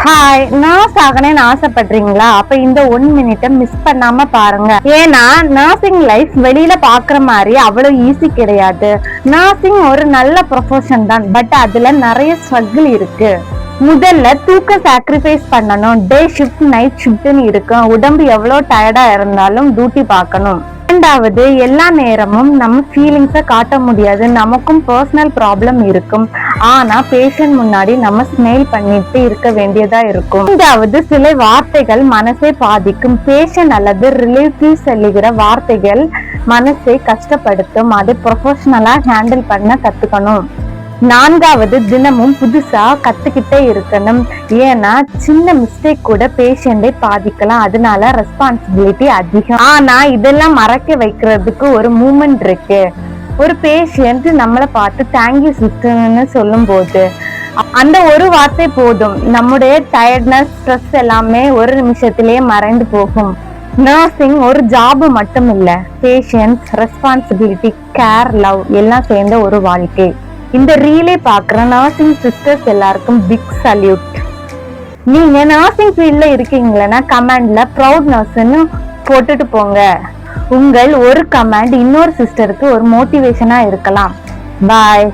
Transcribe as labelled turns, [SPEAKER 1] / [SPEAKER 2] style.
[SPEAKER 1] Hi, nurse ஆகணும்னு ஆசைப்படுறீங்களா? அப்ப இந்த 1 மினிட்டை மிஸ் பண்ணாம பாருங்க. ஏன்னா நர்சிங் லைஃப் வெளியில பாக்குற மாதிரி அவ்வளவு ஈஸி கிடையாது. நர்சிங் ஒரு நல்ல ப்ரொஃபஷன் தான், பட் அதுல நிறைய ஸ்ட்ரகிள் இருக்கு. முதல்ல தூக்க சாக்ரிஃபைஸ் பண்ணணும். டே ஷிஃப்ட் நைட் ஷிஃப்ட்னு இருக்கும். உடம்பு எவ்வளவு டயர்டா இருந்தாலும் டியூட்டி பார்க்கணும். இரண்டாவது, எல்லா நேரமும் நம்ம ஃபீலிங்ஸை காட்ட முடியாது. நமக்கும் பர்சனல் ப்ராப்ளம் இருக்கும். ஆனா பேஷண்ட் முன்னாடி நம்ம ஸ்மைல் பண்ணிட்டு இருக்க வேண்டியதா இருக்கும். மூன்றாவது, சில வார்த்தைகள் மனசை பாதிக்கும். பேஷண்ட் அல்லது ரிலேட்டிவ் சொல்லுகிற வார்த்தைகள் மனசை கஷ்டப்படுத்தும். அதை ப்ரொஃபஷனலா ஹேண்டில் பண்ண கத்துக்கணும். நான்காவது, தினமும் புதுசா கத்துக்கிட்டே இருக்கணும். ஏன்னா சின்ன மிஸ்டேக் கூட பேஷண்டை பாதிக்கலாம். அதனால ரெஸ்பான்சிபிலிட்டி அதிகம். ஆனா இதெல்லாம் மறக்க வைக்கிறதுக்கு ஒரு மூமெண்ட் இருக்கு. ஒரு பேஷண்ட் நம்மளை பார்த்து தேங்க்யூ சிஸ்டர்னு சொல்லும் போது அந்த ஒரு வார்த்தை போதும். நம்முடைய டயர்ட்னஸ், ஸ்ட்ரெஸ் எல்லாமே ஒரு நிமிஷத்திலேயே மறைந்து போகும். நர்சிங் ஒரு ஜாப் மட்டும் இல்ல, பேஷன்ஸ், ரெஸ்பான்சிபிலிட்டி, கேர், லவ் எல்லாம் சேர்ந்த ஒரு வாழ்க்கை. இந்த ரீலே பாக்குற நர்சிங் சிஸ்டர்ஸ் எல்லாருக்கும் பிக் சல்யூட். நீங்க நர்சிங் ஃபீல்ட்ல இருக்கீங்களா? கமெண்ட்ல ப்ரௌட் நர்ஸ்ன்னு போட்டுட்டு போங்க. உங்கள் ஒரு கமெண்ட் இன்னொரு சிஸ்டருக்கு ஒரு மோட்டிவேஷனா இருக்கலாம். பாய்.